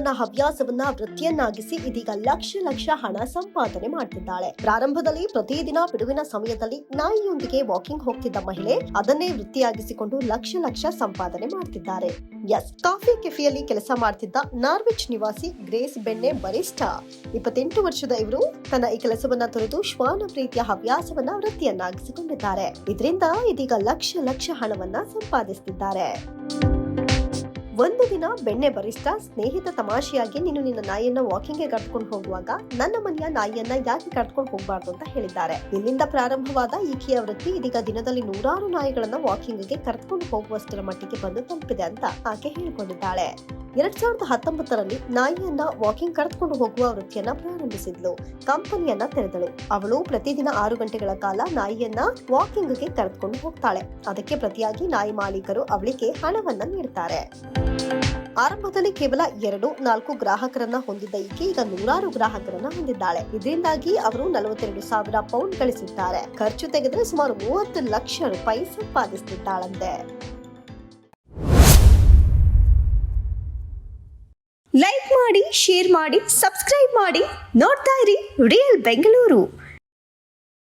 ತನ್ನ ಹವ್ಯಾಸವನ್ನ ವೃತ್ತಿಯನ್ನಾಗಿಸಿ ಇದೀಗ ಲಕ್ಷ ಹಣ ಸಂಪಾದನೆ ಮಾಡ್ತಿದ್ದಾಳೆ. ಪ್ರಾರಂಭದಲ್ಲಿ ಪ್ರತಿದಿನ ಬಿಡುವಿನ ಸಮಯದಲ್ಲಿ ನಾಯಿಯೊಂದಿಗೆ ವಾಕಿಂಗ್ ಹೋಗ್ತಿದ್ದ ಮಹಿಳೆ ಅದನ್ನೇ ವೃತ್ತಿಯಾಗಿಸಿಕೊಂಡು ಲಕ್ಷ ಸಂಪಾದನೆ ಮಾಡ್ತಿದ್ದಾರೆ. ಕಾಫಿ ಕೆಫೆಯಲ್ಲಿ ಕೆಲಸ ಮಾಡ್ತಿದ್ದ ನಾರ್ವಿಚ್ ನಿವಾಸಿ ಗ್ರೇಸ್ ಬೆನ್ನೆ ಬರಿಸ್ಟಾ 28 ವರ್ಷದ ಇವರು ತನ್ನ ಈ ಕೆಲಸವನ್ನ ತೊರೆದು ಶ್ವಾನ ಪ್ರೀತಿಯ ಹವ್ಯಾಸವನ್ನ ವೃತ್ತಿಯನ್ನಾಗಿಸಿಕೊಂಡಿದ್ದಾರೆ. ಇದರಿಂದ ಇದೀಗ ಲಕ್ಷ ಹಣವನ್ನ ಸಂಪಾದಿಸುತ್ತಿದ್ದಾರೆ. ಒಂದು ದಿನ ಬೆಣ್ಣೆ ಬರಿಸ್ಟಾ ಸ್ನೇಹಿತ ತಮಾಷೆಯಾಗಿ ನೀನು ನಿನ್ನ ನಾಯಿಯನ್ನ ವಾಕಿಂಗ್ಗೆ ಕರ್ಕೊಂಡು ಹೋಗುವಾಗ ನನ್ನ ಮನೆಯ ನಾಯಿಯನ್ನ ಯಾಕೆ ಕರ್ಕೊಂಡು ಹೋಗಬಾರ್ದು ಅಂತ ಹೇಳಿದ್ದಾರೆ. ಇಲ್ಲಿಂದ ಪ್ರಾರಂಭವಾದ ಈಕೆಯ ವೃತ್ತಿ ಇದೀಗ ದಿನದಲ್ಲಿ 100 ನಾಯಿಗಳನ್ನ ವಾಕಿಂಗ್ಗೆ ಕರ್ಕೊಂಡು ಹೋಗುವಷ್ಟರ ಮಟ್ಟಿಗೆ ಬಂದು ತಲುಪಿದೆ ಅಂತ ಆಕೆ ಹೇಳಿಕೊಂಡಿದ್ದಾಳೆ. 2019ರಲ್ಲಿ ನಾಯಿಯನ್ನ ವಾಕಿಂಗ್ ಕರೆದುಕೊಂಡು ಹೋಗುವ ವೃತ್ತಿಯನ್ನ ಪ್ರಾರಂಭಿಸಿದ್ಲು. ಕಂಪನಿಯನ್ನ ತೆರೆದಳು. ಅವಳು ಪ್ರತಿದಿನ 6 ಗಂಟೆಗಳ ಕಾಲ ನಾಯಿಯನ್ನ ವಾಕಿಂಗ್ಗೆ ಕರೆದುಕೊಂಡು ಹೋಗ್ತಾಳೆ. ಅದಕ್ಕೆ ಪ್ರತಿಯಾಗಿ ನಾಯಿ ಮಾಲೀಕರು ಅವಳಿಗೆ ಹಣವನ್ನ ನೀಡುತ್ತಾರೆ. ಆರಂಭದಲ್ಲಿ ಕೇವಲ 2-4 ಗ್ರಾಹಕರನ್ನ ಹೊಂದಿದ್ದ ಈಕೆ ಈಗ 100 ಗ್ರಾಹಕರನ್ನ ಹೊಂದಿದ್ದಾಳೆ. ಇದರಿಂದಾಗಿ ಅವರು 42,000 ಪೌಂಡ್ ಗಳಿಸಿದ್ದಾರೆ. ಖರ್ಚು ತೆಗೆದ್ರೆ ಸುಮಾರು 30 ಲಕ್ಷ ರೂಪಾಯಿ ಸಂಪಾದಿಸುತ್ತಿದ್ದಾಳಂತೆ. ಲೈಕ್ ಮಾಡಿ, ಶೇರ್ ಮಾಡಿ, ಸಬ್ಸ್ಕ್ರೈಬ್ ಮಾಡಿ. ನೋಡ್ತಾ ಇರಿ ರಿಯಲ್ ಬೆಂಗಳೂರು.